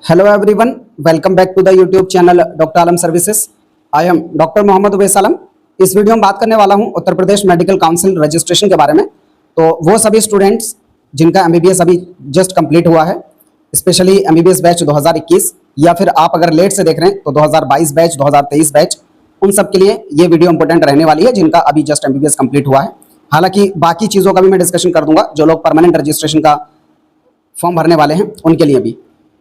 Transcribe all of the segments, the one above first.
Hello everyone, welcome back to the YouTube channel Dr. Alam Services. I am Dr. Mohammad Uwais आलम। इस video में बात करने वाला हूं Uttar Pradesh medical council registration के बारे में। तो वो सभी स्टूडेंट्स जिनका एमबीबीएस अभी जस्ट कंप्लीट हुआ है, स्पेशली एमबीबीएस बैच 2021 या फिर आप अगर लेट से देख रहे हैं तो 2022 बैच 2023 बैच, उन सब के लिए ये वीडियो इंपॉर्टेंट रहने वाली है जिनका अभी जस्ट एमबीबीएस कंप्लीट हुआ है। हालांकि बाकी चीज़ों का भी मैं डिस्कशन कर दूंगा, जो लोग परमानेंट रजिस्ट्रेशन का फॉर्म भरने वाले हैं उनके लिए भी,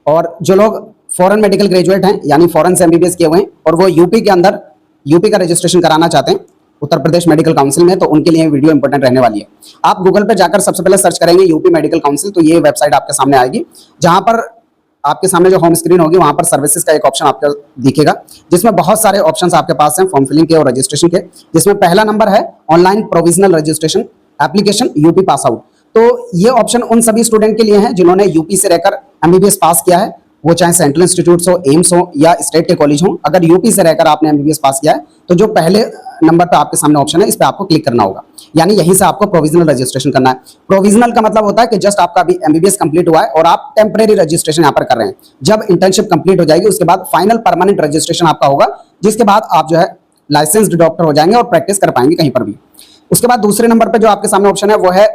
और जो लोग फॉरेन मेडिकल ग्रेजुएट हैं यानी फॉरेन से एमबीबीएस किए हुए हैं और वो यूपी के अंदर यूपी का रजिस्ट्रेशन कराना चाहते हैं उत्तर प्रदेश मेडिकल काउंसिल में, तो उनके लिए वीडियो इंपॉर्टेंट रहने वाली है। आप गूगल पर जाकर सबसे पहले सर्च करेंगे यूपी मेडिकल काउंसिल, तो ये वेबसाइट आपके सामने आएगी, जहां पर आपके सामने जो होम स्क्रीन होगी वहां पर सर्विसेज का एक ऑप्शन आपको दिखेगा, जिसमें बहुत सारे ऑप्शंस आपके पास हैं फॉर्म फिलिंग के और रजिस्ट्रेशन के। जिसमें पहला नंबर है online provisional registration application UP pass out. तो ये ऑप्शन उन सभी स्टूडेंट के लिए है जिन्होंने यूपी से रहकर एमबीबीएस पास किया है, वो चाहे सेंट्रल इंस्टीट्यूट हो, एम्स हो या स्टेट के कॉलेज हो। अगर यूपी से रहकर आपने एमबीबीएस पास किया है तो जो पहले नंबर पे आपके सामने ऑप्शन है, इस पे आपको क्लिक करना होगा, यानी यहीं से आपको प्रोविजनल रजिस्ट्रेशन करना है। प्रोविजनल का मतलब होता है कि जस्ट आपका अभी एमबीबीएस कंप्लीट हुआ है और आप टेम्परेरी रजिस्ट्रेशन यहाँ पर कर रहे हैं। जब इंटर्नशिप कंप्लीट हो जाएगी उसके बाद फाइनल परमानेंट रजिस्ट्रेशन आपका होगा, जिसके बाद आप जो है लाइसेंस्ड डॉक्टर हो जाएंगे और प्रैक्टिस कर पाएंगे कहीं पर भी। उसके बाद दूसरे नंबर पर जो आपके सामने ऑप्शन है वो है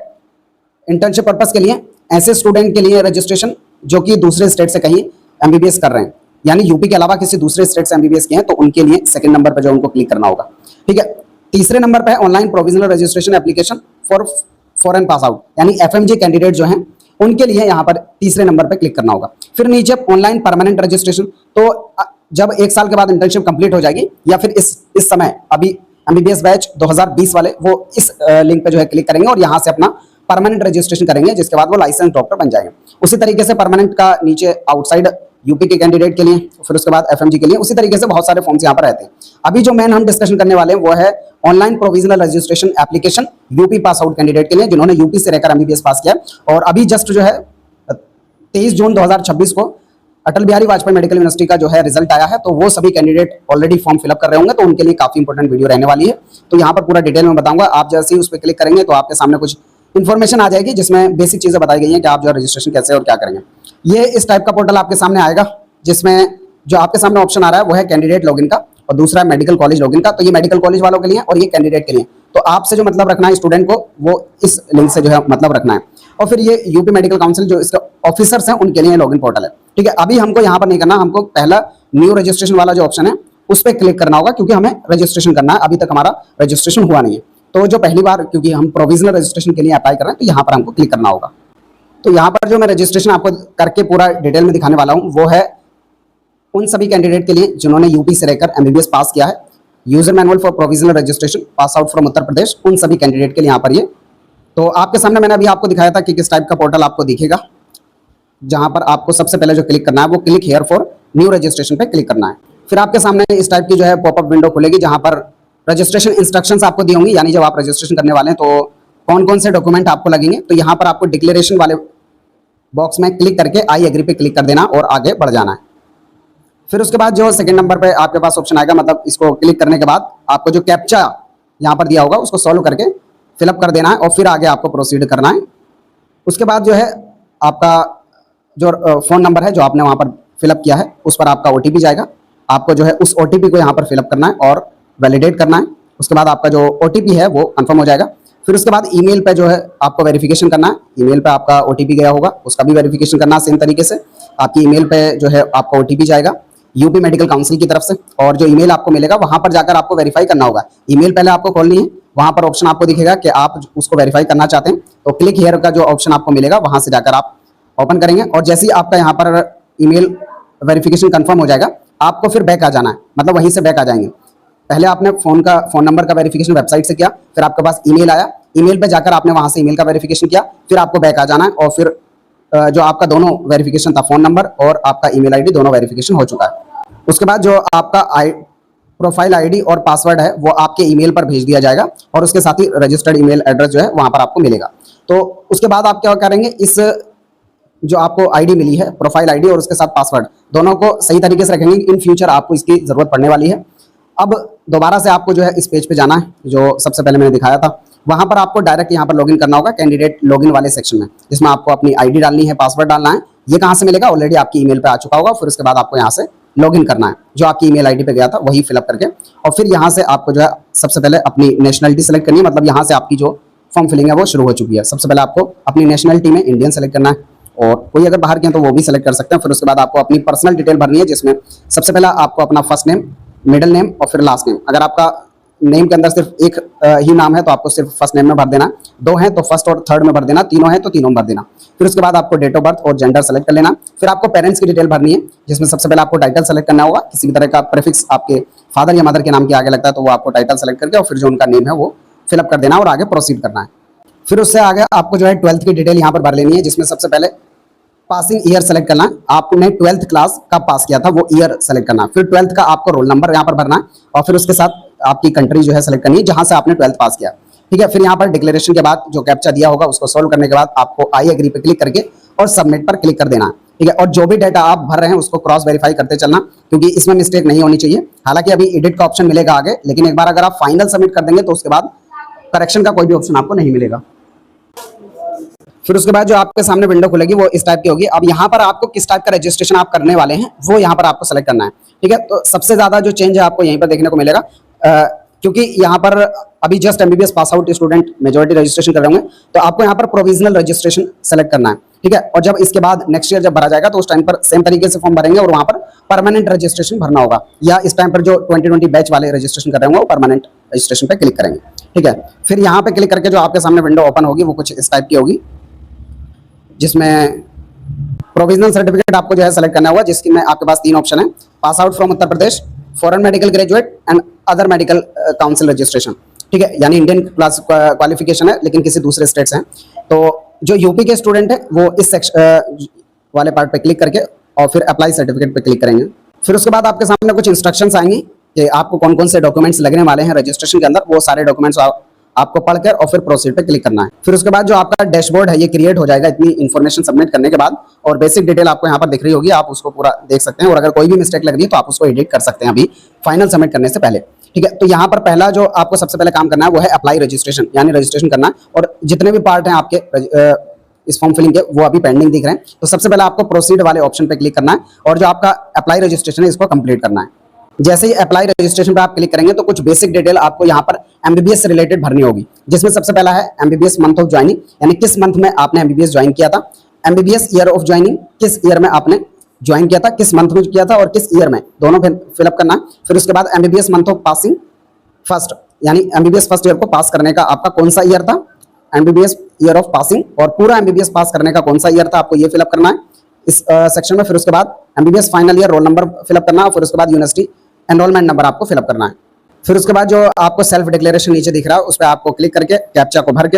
इंटर्नशिप पर्पस के लिए ऐसे स्टूडेंट के लिए रजिस्ट्रेशन जो कि दूसरे स्टेट से कहीं एमबीबीएस कर रहे हैं, यानी यूपी के अलावा किसी दूसरे स्टेट से एमबीबीएस किए हैं, तो उनके लिए सेकंड नंबर पर जो उनको क्लिक करना होगा। ठीक है, तीसरे नंबर पे है online provisional registration application for foreign pass out, यानी एफएमजी कैंडिडेट जो हैं उनके लिए यहाँ पर तीसरे नंबर पे क्लिक करना होगा। फिर नीचे ऑनलाइन परमानेंट रजिस्ट्रेशन, तो जब 1 साल के बाद इंटर्नशिप कंप्लीट हो जाएगी या फिर इस समय अभी एमबीबीएस बैच 2020 वाले वो इस लिंक पे जो है क्लिक करेंगे और यहाँ से अपना परमानेंट रजिस्ट्रेशन करेंगे, जिसके बाद वो लाइसेंस डॉक्टर बन जाएंगे। उसी तरीके से परमानेंट का नीचे आउटसाइड यूपी के कैंडिडेट के लिए, फिर उसके बाद एफएमजी के लिए, उसी तरीके से बहुत सारे फॉर्म्स यहाँ पर रहते हैं। अभी जो मेन हम डिस्कशन करने वाले हैं वो है online provisional registration application UP pass out candidate के लिए, जिन्होंने यूपी से रहकर एमबीबीएस पास किया। और अभी जस्ट जो है 23 जून 2026 को अटल बिहारी वाजपेयी मेडिकल यूनिवर्सिटी का जो है रिजल्ट आया है, तो वो सभी कैंडिडेट ऑलरेडी फॉर्म फिलअप कर रहे होंगे, तो उनके लिए काफी इंपॉर्टेंट वीडियो रहने वाली है। तो यहाँ पर पूरा डिटेल में बताऊंगा। आप जैसे ही उस पर क्लिक करेंगे तो आपके सामने कुछ इन्फॉर्मेशन आ जाएगी जिसमें बेसिक चीजें बताई गई हैं कि आप जो रजिस्ट्रेशन कैसे और क्या करेंगे। ये इस टाइप का पोर्टल आपके सामने आएगा, जिसमें जो आपके सामने ऑप्शन आ रहा है वो है कैंडिडेट लॉगिन का और दूसरा है मेडिकल कॉलेज लॉगिन का। तो ये मेडिकल कॉलेज वालों के लिए और ये कैंडिडेट के लिए। तो आपसे जो मतलब रखना है स्टूडेंट को वो इस लिंक से जो है मतलब रखना है। और फिर ये यूपी मेडिकल काउंसिल जो इसके ऑफिसर्स हैं उनके लिए लॉगिन पोर्टल है। ठीक है, अभी हमको यहाँ पर नहीं करना, हमको पहला न्यू रजिस्ट्रेशन वाला जो ऑप्शन है उस पर क्लिक करना होगा, क्योंकि हमें रजिस्ट्रेशन करना है। अभी तक हमारा रजिस्ट्रेशन हुआ नहीं है, तो जो पहली बार क्योंकि हम प्रोविजनल रजिस्ट्रेशन के लिए अप्लाई कर रहे हैं तो यहाँ पर हमको क्लिक करना होगा। तो यहाँ पर जो मैं रजिस्ट्रेशन आपको करके पूरा डिटेल में दिखाने वाला हूँ वो है उन सभी कैंडिडेट के लिए जिन्होंने यूपी से रहकर एमबीबीएस पास किया है। User manual for provisional registration pass out from Uttar Pradesh, उन सभी कैंडिडेट के लिए यहाँ पर ये। तो आपके सामने मैंने अभी आपको दिखाया था कि किस टाइप का पोर्टल आपको दिखेगा, जहाँ पर आपको सबसे पहले जो क्लिक करना है वो click here for new registration पे क्लिक करना है। फिर आपके सामने इस टाइप की जो है पॉपअप विंडो खुलेगी, जहाँ पर रजिस्ट्रेशन इंस्ट्रक्शंस आपको दी होंगी, यानी जब आप रजिस्ट्रेशन करने वाले हैं तो कौन कौन से डॉक्यूमेंट आपको लगेंगे। तो यहाँ पर आपको डिक्लेरेशन वाले बॉक्स में क्लिक करके आई एग्री पे क्लिक कर देना और आगे बढ़ जाना है। फिर उसके बाद जो सेकंड नंबर पे आपके पास ऑप्शन आएगा, मतलब इसको क्लिक करने के बाद आपको जो कैप्चा यहाँ पर दिया होगा उसको सॉल्व करके फिलअप कर देना है और फिर आगे आपको प्रोसीड करना है। उसके बाद जो है आपका जो फ़ोन नंबर है जो आपने वहाँ पर फिलअप किया है उस पर आपका ओटीपी जाएगा। आपको जो है उस ओटीपी को यहाँ पर फिलअप करना है और वैलिडेट करना है। उसके बाद आपका जो ओटीपी है वो कंफर्म हो जाएगा। फिर उसके बाद ईमेल पे जो है आपको वेरिफिकेशन करना है। ईमेल पे आपका ओटीपी गया होगा, उसका भी वेरिफिकेशन करना है सेम तरीके से। आपकी ईमेल पे जो है आपका ओटीपी जाएगा यूपी मेडिकल काउंसिल की तरफ से, और जो ईमेल आपको मिलेगा वहां पर जाकर आपको वेरीफाई करना होगा। ईमेल पहले आपको खोलनी है, वहां पर ऑप्शन आपको दिखेगा कि आप उसको वेरीफाई करना चाहते हैं, तो क्लिक हियर का जो ऑप्शन आपको मिलेगा वहां से जाकर आप ओपन करेंगे। और जैसे ही आपका यहाँ पर ईमेल वेरिफिकेशन कंफर्म हो जाएगा आपको फिर बैक आ जाना है, मतलब वहीं से बैक आ जाएंगे। पहले आपने फोन नंबर का वेरिफिकेशन वेबसाइट से किया, फिर आपके पास ईमेल आया, ईमेल पे जाकर आपने वहां से ईमेल का वेरिफिकेशन किया, फिर आपको बैक आ जाना है। और फिर जो आपका दोनों वेरिफिकेशन था, फोन नंबर और आपका ईमेल आईडी दोनों वेरिफिकेशन हो चुका है। उसके बाद जो आपका प्रोफाइल आईडी और पासवर्ड है वो आपके ईमेल पर भेज दिया जाएगा और उसके साथ ही रजिस्टर्ड ईमेल एड्रेस जो है वहां पर आपको मिलेगा। तो उसके बाद आप क्या करेंगे, इस जो आपको आईडी मिली है प्रोफाइल आईडी और उसके साथ पासवर्ड दोनों को सही तरीके से रखेंगे। इन फ्यूचर आपको इसकी जरूरत पड़ने वाली है। अब दोबारा से आपको जो है इस पेज पे जाना है जो सबसे पहले मैंने दिखाया था, वहां पर आपको डायरेक्ट यहाँ पर लॉगिन करना होगा कैंडिडेट लॉगिन वाले सेक्शन में, जिसमें आपको अपनी आईडी डालनी है, पासवर्ड डालना है ये कहाँ से मिलेगा, ऑलरेडी आपकी ईमेल पे आ चुका होगा। फिर उसके बाद आपको यहाँ से लॉगिन करना है, जो आपकी ईमेल आईडी पे गया था वही फिलअप करके, और फिर यहाँ से आपको जो है सबसे पहले अपनी नेशनलिटी सेलेक्ट करनी है। मतलब यहाँ से आपकी जो फॉर्म फिलिंग है वो शुरू हो चुकी है। सबसे पहले आपको अपनी नेशनलिटी में इंडियन सेलेक्ट करना है, और कोई अगर बाहर के हैं तो वो भी सेलेक्ट कर सकते हैं। फिर उसके बाद आपको अपनी पर्सनल डिटेल भरनी है, जिसमें सबसे पहला आपको अपना फर्स्ट नेम, मिडिल नेम और फिर लास्ट नेम। अगर आपका नेम के अंदर सिर्फ एक ही नाम है तो आपको सिर्फ फर्स्ट नेम में भर देना, दो हैं तो फर्स्ट और थर्ड में भर देना, तीनों हैं तो तीनों में भर देना। फिर उसके बाद आपको डेट ऑफ बर्थ और जेंडर सेलेक्ट कर लेना। फिर आपको पेरेंट्स की डिटेल भरनी है, जिसमें सबसे पहले आपको टाइटल सेलेक्ट करना होगा। किसी भी तरह का प्रीफिक्स आपके फादर या मदर के नाम के आगे लगता है तो वो आपको टाइटल सेलेक्ट करके और फिर जो उनका नेम है वो फिलअप कर देना और आगे प्रोसीड करना है। फिर उससे आगे आपको जो है 12th की डिटेल यहाँ पर भर लेनी है, जिसमें सबसे पहले पासिंग ईयर सेलेक्ट करना है। आपने 12th क्लास कब पास किया था वो ईयर सेलेक्ट करना है। फिर 12th का आपको रोल नंबर यहाँ पर भरना है, और फिर उसके साथ आपकी कंट्री जो है सेलेक्ट करनी है जहां से आपने 12th पास किया। ठीक है, फिर यहाँ पर डिक्लेरेशन के बाद जो कैप्चा दिया होगा उसको सोल्व करने के बाद आपको आई एग्री पे क्लिक करके और सबमिट पर क्लिक कर देना है। ठीक है, और जो भी डाटा आप भर रहे हैं उसको क्रॉस वेरीफाई करते चलना, क्योंकि इसमें मिस्टेक नहीं होनी चाहिए। हालांकि अभी एडिट का ऑप्शन मिलेगा आगे, लेकिन एक बार अगर आप फाइनल सबमिट कर देंगे तो उसके बाद करेक्शन का कोई भी ऑप्शन आपको नहीं मिलेगा। फिर उसके बाद जो आपके सामने विंडो खुलेगी वो इस टाइप की होगी। अब यहाँ पर आपको किस टाइप का रजिस्ट्रेशन आप करने वाले हैं वो यहाँ पर आपको सेलेक्ट करना है। ठीक है, तो सबसे ज्यादा जो चेंज है आपको यहीं पर देखने को मिलेगा, क्योंकि यहाँ पर अभी just MBBS pass out student majority registration कर रहे होंगे, तो आपको यहाँ पर प्रोविजनल रजिस्ट्रेशन सेलेक्ट करना है। ठीक है, और जब इसके बाद नेक्स्ट ईयर जब भरा जाएगा तो उस टाइम पर सेम तरीके से फॉर्म भरेंगे और वहाँ पर परमानेंट रजिस्ट्रेशन भरना होगा, या इस टाइम पर जो 2020 बैच वाले रजिस्ट्रेशन कर रहे होंगे वो परमानेंट रजिस्ट्रेशन पे क्लिक करेंगे। ठीक है, फिर यहाँ पे क्लिक करके जो आपके सामने विंडो ओपन होगी वो कुछ इस टाइप की होगी, जिसमें प्रोविजनल सर्टिफिकेट आपको जो है सेलेक्ट करना होगा, जिसकी में आपके पास तीन ऑप्शन है: पास out from Uttar Pradesh, foreign medical graduate and other medical council registration. ठीक है, यानी इंडियन क्लास क्वालिफिकेशन है लेकिन किसी दूसरे स्टेट से हैं। तो जो यूपी के स्टूडेंट है वो इस सेक्शन वाले पार्ट पे क्लिक करके और फिर अप्लाई सर्टिफिकेट पे क्लिक करेंगे। फिर उसके बाद आपके सामने कुछ इंस्ट्रक्शंस आएंगी कि आपको कौन कौन से डॉक्यूमेंट्स लगने वाले हैं रजिस्ट्रेशन के अंदर। वो सारे डॉक्यूमेंट्स आपको पढ़कर और फिर प्रोसीड पे क्लिक करना है। फिर उसके बाद जो आपका डैशबोर्ड है ये क्रिएट हो जाएगा इतनी इन्फॉर्मेशन सबमिट करने के बाद, और बेसिक डिटेल आपको यहाँ पर दिख रही होगी, आप उसको पूरा देख सकते हैं। और अगर कोई भी मिस्टेक लग रही है तो आप उसको एडिट कर सकते हैं अभी फाइनल सबमिट करने से पहले। ठीक है, तो यहाँ पर पहला जो आपको सबसे पहले काम करना है वो है अप्लाई रजिस्ट्रेशन, यानी रजिस्ट्रेशन करना है। और जितने भी पार्ट हैं आपके इस फॉर्म फिलिंग के वो अभी पेंडिंग दिख रहे हैं, तो सबसे पहले आपको प्रोसीड वाले ऑप्शन पे क्लिक करना है और जो आपका अप्लाई रजिस्ट्रेशन है इसको कंप्लीट करना है। जैसे ही अप्लाई रजिस्ट्रेशन पे आप क्लिक करेंगे तो कुछ बेसिक डिटेल आपको यहाँ पर एमबीबीएस से रिलेटेड भरनी होगी, जिसमें सबसे पहला है एमबीबीएस मंथ ऑफ ज्वाइनिंग, यानी किस मंथ में आपने एमबीबीएस ज्वाइन किया था। एमबीबीएस ईयर ऑफ ज्वाइनिंग, किस ईयर में आपने ज्वाइन किया था, किस मंथ में किया था और किस ईयर में, दोनों फिलअप करना है। फिर उसके बाद MBBS month of passing first, यानी एमबीबीएस फर्स्ट ईयर को पास करने का आपका कौन सा ईयर था, एमबीबीएस ईयर ऑफ पासिंग, और पूरा एमबीबीएस पास करने का कौन सा ईयर था आपको ये फिलअप करना है इस सेक्शन में। फिर उसके बाद MBBS final year roll number fill up करना है, फिर उसके बाद यूनिवर्सिटी एनरोलमेंट नंबर आपको फिलअप करना है। फिर उसके बाद जो आपको सेल्फ डिक्लेरेशन नीचे दिख रहा है उस पर आपको क्लिक करके कैप्चा को भर के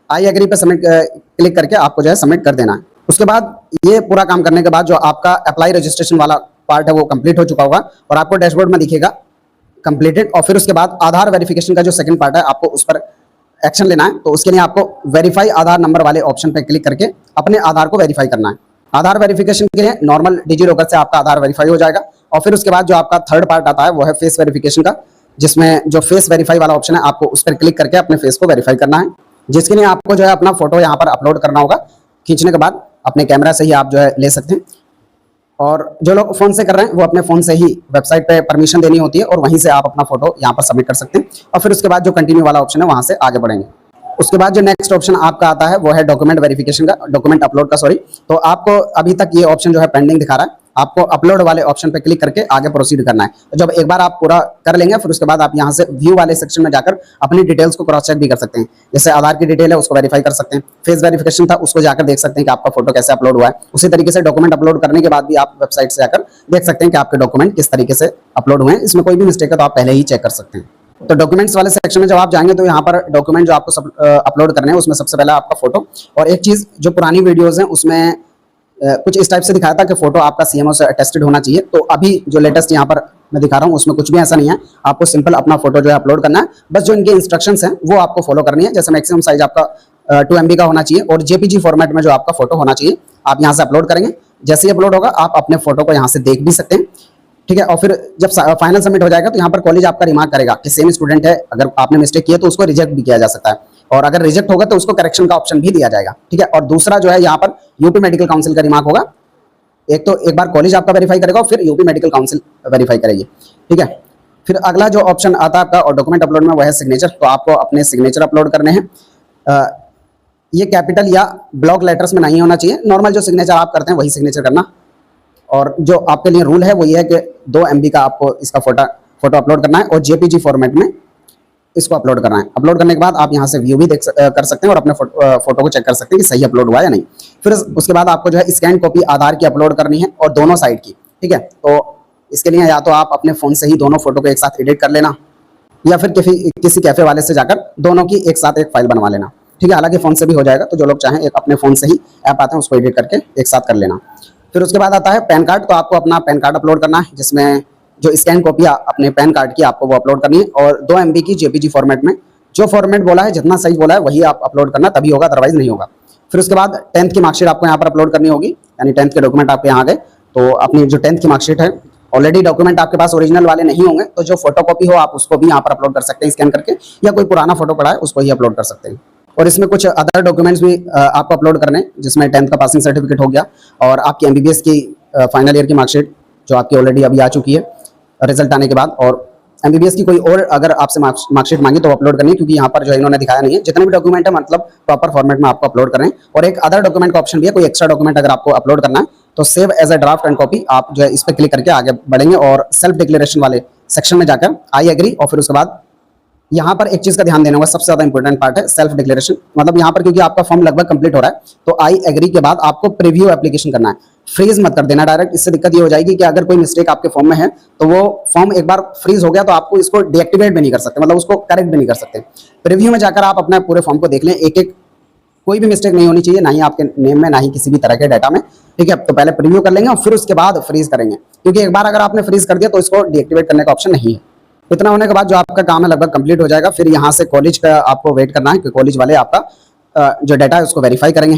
आई एग्री पे सबमिट क्लिक करके आपको जो है सबमिट कर देना है। उसके बाद ये पूरा काम करने के बाद जो आपका अप्लाई रजिस्ट्रेशन वाला पार्ट है वो कंप्लीट हो चुका होगा और आपको डैशबोर्ड में दिखेगा कंप्लीटेड। और फिर उसके बाद आधार वेरिफिकेशन का जो सेकंड पार्ट है आपको उस पर एक्शन लेना है। तो उसके लिए आपको वेरीफाई आधार नंबर वाले ऑप्शन पे क्लिक करके अपने आधार को वेरीफाई करना है। आधार वेरिफिकेशन के लिए नॉर्मल डिजी लॉकर से आपका आधार वेरीफाई हो जाएगा। और फिर उसके बाद जो आपका थर्ड पार्ट आता है वो है फेस वेरिफिकेशन का, जिसमें जो फेस वेरीफाई वाला ऑप्शन है आपको उस पर क्लिक करके अपने फेस को वेरीफाई करना है, जिसके लिए आपको जो है अपना फोटो यहाँ पर अपलोड करना होगा। खींचने के बाद अपने कैमरा से ही आप जो है ले सकते हैं, और जो लोग फोन से कर रहे हैं वो अपने फोन से ही वेबसाइट पे परमिशन देनी होती है और वहीं से आप अपना फोटो यहाँ पर सबमिट कर सकते हैं। और फिर उसके बाद जो कंटिन्यू वाला ऑप्शन है वहां से आगे बढ़ेंगे। उसके बाद जो नेक्स्ट ऑप्शन आपका आता है वो है डॉक्यूमेंट वेरिफिकेशन का, डॉक्यूमेंट अपलोड का, सॉरी। तो आपको अभी तक ये ऑप्शन जो है पेंडिंग दिखा रहा है, आपको अपलोड वाले ऑप्शन पे क्लिक करके आगे प्रोसीड करना है। तो जब एक बार आप पूरा कर लेंगे फिर उसके बाद आप यहाँ से व्यू वाले सेक्शन में जाकर अपनी डिटेल्स को क्रॉस चेक भी कर सकते हैं। जैसे आधार की डिटेल है उसको वेरीफाई कर सकते हैं, फेस वेरिफिकेशन था उसको जाकर देख सकते हैं कि आपका फोटो कैसे अपलोड हुआ है। उसी तरीके से डॉक्यूमेंट अपलोड करने के बाद भी आप वेबसाइट से जाकर देख सकते हैं कि आपके डॉक्यूमेंट किस तरीके से अपलोड हुए हैं। इसमें कोई भी मिस्टेक है तो आप पहले ही चेक कर सकते हैं। तो डॉक्यूमेंट्स वाले सेक्शन में जब आप जाएंगे तो यहाँ पर डॉक्यूमेंट जो आपको अपलोड करने हैं उसमें सबसे पहले आपका फोटो, और एक चीज जो पुरानी वीडियोस हैं उसमें कुछ इस टाइप से दिखाया था कि फोटो आपका सीएमओ से अटेस्टेड होना चाहिए। तो अभी जो लेटेस्ट यहाँ पर मैं दिखा रहा हूँ उसमें कुछ भी ऐसा नहीं है, आपको सिंपल अपना फोटो जो है अपलोड करना है। बस जो इनके इंस्ट्रक्शंस हैं वो आपको फॉलो करनी है। जैसे मैक्सिमम साइज आपका 2 MB का होना चाहिए और जेपीजी फॉर्मेट में जो आपका फोटो होना चाहिए आप यहाँ से अपलोड करेंगे। जैसे ही अपलोड होगा आप अपने फोटो को यहाँ से देख भी सकते हैं, ठीक है। और फिर जब फाइनल सबमिट हो जाएगा तो यहाँ पर कॉलेज आपका रिमार्क करेगा कि सेम स्टूडेंट है, अगर आपने मिस्टेक किया तो उसको रिजेक्ट भी किया जा सकता है, और अगर रिजेक्ट होगा तो उसको करेक्शन का ऑप्शन भी दिया जाएगा, ठीक है। और दूसरा जो है यहाँ पर यूपी मेडिकल काउंसिल का रिमार्क होगा एक तो एक बार कॉलेज आपका वेरीफाई करेगा और फिर यूपी मेडिकल काउंसिल वेरीफाई करेगी, ठीक है। फिर अगला जो ऑप्शन आता है आपका और डॉक्यूमेंट अपलोड में, वह है सिग्नेचर। तो आपको अपने सिग्नेचर अपलोड करने हैं। ये कैपिटल या ब्लॉक लेटर्स में नहीं होना चाहिए, नॉर्मल जो सिग्नेचर आप करते हैं वही सिग्नेचर करना। और जो आपके लिए रूल है वो ये है कि 2 MB का आपको इसका फोटो अपलोड करना है और JPG फॉर्मेट में इसको अपलोड करना है। अपलोड करने के बाद आप यहाँ से व्यू भी कर सकते हैं और अपने फोटो को चेक कर सकते हैं कि सही अपलोड हुआ या नहीं। फिर उसके बाद आपको जो है स्कैन कॉपी आधार की अपलोड करनी है और दोनों साइड की, ठीक है। तो इसके लिए या तो आप अपने फ़ोन से ही दोनों फोटो को एक साथ एडिट कर लेना, या फिर किसी कैफे वाले से जाकर दोनों की एक साथ एक फाइल बनवा लेना, ठीक है। हालांकि फ़ोन से भी हो जाएगा, तो जो लोग चाहें एक अपने फ़ोन से ही ऐप आते हैं उसको एडिट करके एक साथ कर लेना। फिर उसके बाद आता है पैन कार्ड। तो आपको अपना पैन कार्ड अपलोड करना है, जिसमें जो स्कैन कॉपी अपने पैन कार्ड की आपको वो अपलोड करनी है और 2 MB की JPG फॉर्मेट में। जो फॉर्मेट बोला है, जितना साइज बोला है वही आप अपलोड करना, तभी होगा, अदरवाइज नहीं होगा। फिर उसके बाद 10th की मार्कशीट आपको यहाँ पर अपलोड करनी होगी, यानी 10th के डॉक्यूमेंट आपके यहाँ आ गए। तो अपनी जो 10th की मार्कशीट है, ऑलरेडी डॉक्यूमेंट आपके पास ओरिजिनल वाले नहीं होंगे, तो जो फोटोकॉपी हो आप उसको भी यहाँ पर अपलोड कर सकते हैं स्कैन करके, या कोई पुराना फोटो पड़ा है उसको ही अपलोड कर सकते हैं। और इसमें कुछ अदर डॉक्यूमेंट्स भी आपको अपलोड करने हैं, जिसमें 10th का पासिंग सर्टिफिकेट हो गया और आपकी MBBS की फाइनल ईयर की मार्कशीट जो आपकी ऑलरेडी अभी आ चुकी है रिजल्ट आने के बाद, और MBBS की कोई और अगर आपसे मार्कशीट मांगी तो अपलोड करनी है, क्योंकि यहाँ पर जो इन्होंने दिखाया नहीं है। जितने भी डॉक्यूमेंट है मतलब प्रॉपर फॉर्मेट में आपको अपलोड करें। और एक अदर डॉक्यूमेंट का ऑप्शन भी है, कोई एक्स्ट्रा डॉक्यूमेंट अगर आपको अपलोड करना है तो save as a draft and copy, आप जो है इस पर क्लिक करके आगे बढ़ेंगे और सेल्फ डिक्लेरेशन वाले सेक्शन में जाकर आई एग्री, और फिर उसके बाद यहाँ पर एक चीज का ध्यान देना होगा, सबसे ज्यादा इंपॉर्टेंट पार्ट है सेल्फ डिक्लेरेशन। मतलब यहाँ पर क्योंकि आपका फॉर्म लगभग कंप्लीट हो रहा है, तो आई एग्री के बाद आपको प्रीव्यू एप्लीकेशन करना है, फ्रीज मत कर देना डायरेक्ट। इससे दिक्कत ये हो जाएगी कि अगर कोई मिस्टेक आपके फॉर्म में है तो वो फॉर्म एक बार फ्रीज हो गया तो आपको इसको डीएक्टिवेट भी नहीं कर सकते, मतलब उसको करेक्ट भी नहीं कर सकते। प्रीव्यू में जाकर आप अपने पूरे फॉर्म को देख लें, एक एक कोई भी मिस्टेक नहीं होनी चाहिए, ना ही आपके नेम में ना ही किसी भी तरह के डाटा में, ठीक है। तो पहले प्रीव्यू कर लेंगे और फिर उसके बाद फ्रीज करेंगे, क्योंकि एक बार अगर आपने फ्रीज कर दिया तो इसको डीएक्टिवेट करने का ऑप्शन नहीं है। इतना होने के बाद जो आपका काम है लगभग कंप्लीट हो जाएगा। फिर यहाँ से कॉलेज का आपको वेट करना है कि कॉलेज वाले आपका जो डाटा है उसको वेरीफाई करेंगे।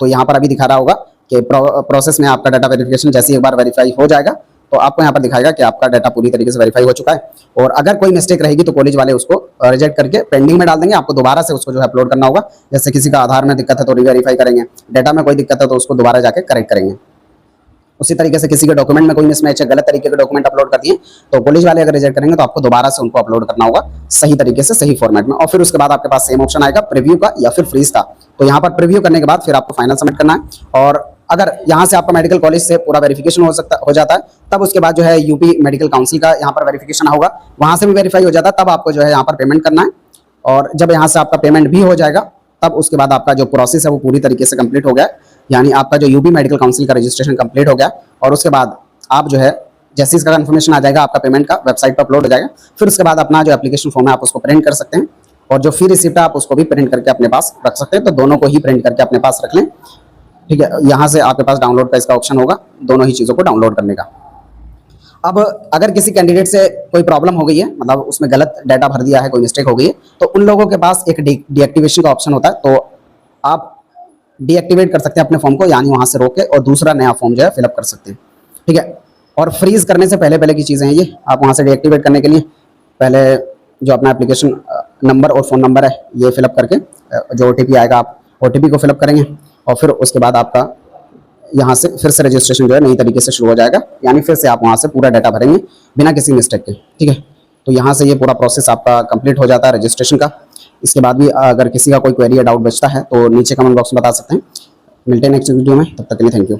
तो यहाँ पर अभी दिखा रहा होगा कि प्रोसेस में आपका डाटा वेरिफिकेशन जैसे ही एक बार वेरीफाई हो जाएगा तो आपको यहाँ पर दिखाएगा कि आपका डाटा पूरी तरीके से वेरीफाई हो चुका है। और अगर कोई मिस्टेक रहेगी तो कॉलेज वाले उसको रिजेक्ट करके पेंडिंग में डाल देंगे, आपको दोबारा से उसको जो है अपलोड करना होगा। जैसे किसी का आधार में दिक्कत है तो रीवेरीफाई करेंगे, डाटा में कोई दिक्कत है तो उसको दोबारा जाके करेक्ट करेंगे। उसी तरीके से किसी के डॉक्यूमेंट में कोई मिसमैच है, गलत तरीके के डॉक्यूमेंट अपलोड कर दिए तो कॉलेज वाले अगर रिजेक्ट करेंगे तो आपको दोबारा से उनको अपलोड करना होगा सही तरीके से, सही फॉर्मेट में। और फिर उसके बाद आपके पास सेम ऑप्शन आएगा प्रीव्यू का या फिर फ्रीज का। तो यहाँ पर प्रीव्यू करने के बाद फिर आपको फाइनल सबमिट करना है। और अगर यहाँ से आपका मेडिकल कॉलेज से पूरा वेरिफिकेशन हो जाता है, तब उसके बाद जो है यूपी मेडिकल काउंसिल का यहाँ पर वेरिफिकेशन होगा, वहाँ से भी वेरीफाई हो जाता है, तब आपको जो है यहाँ पर पेमेंट करना है। और जब यहाँ से आपका पेमेंट भी हो जाएगा तब उसके बाद आपका जो प्रोसेस है वो पूरी तरीके से कंप्लीट हो गया, यानी आपका जो यूपी मेडिकल काउंसिल का रजिस्ट्रेशन कंप्लीट हो गया। और उसके बाद आप जो है जैसे इसका कंफर्मेशन आ जाएगा आपका पेमेंट का वेबसाइट पर अपलोड हो जाएगा। फिर उसके बाद अपना जो एप्लीकेशन फॉर्म है आप उसको प्रिंट कर सकते हैं, और जो फी रिसिप्ट है आप उसको भी प्रिंट करके अपने पास रख सकते हैं। तो दोनों को ही प्रिंट करके अपने पास रख लें, ठीक है। यहाँ से आपके पास डाउनलोड का इसका ऑप्शन होगा दोनों ही चीज़ों को डाउनलोड करने का। अब अगर किसी कैंडिडेट से कोई प्रॉब्लम हो गई है, मतलब उसमें गलत डाटा भर दिया है, कोई मिस्टेक हो गई है, तो उन लोगों के पास एक डीएक्टिवेशन का ऑप्शन होता है। तो आप डीएक्टिवेट कर सकते हैं अपने फॉर्म को, यानी वहाँ से रोक के और दूसरा नया फॉर्म जो है फिलअप कर सकते हैं, ठीक है। और फ्रीज करने से पहले की चीज़ें हैं ये। आप वहाँ से डीएक्टिवेट करने के लिए पहले जो अपना एप्लीकेशन नंबर और फ़ोन नंबर है ये फिलअप करके जो OTP आएगा आप OTP को फिलअप करेंगे, और फिर उसके बाद आपका यहाँ से फिर से रजिस्ट्रेशन जो है नई तरीके से शुरू हो जाएगा, यानी फिर से आप वहाँ से पूरा डाटा भरेंगे बिना किसी मिस्टेक के, ठीक है। तो यहाँ से ये पूरा प्रोसेस आपका कंप्लीट हो जाता है रजिस्ट्रेशन का। इसके बाद भी अगर किसी का कोई क्वेरी या डाउट बचता है तो नीचे कमेंट बॉक्स में बता सकते हैं। मिलते हैं नेक्स्ट वीडियो में, तब तक के लिए थैंक यू।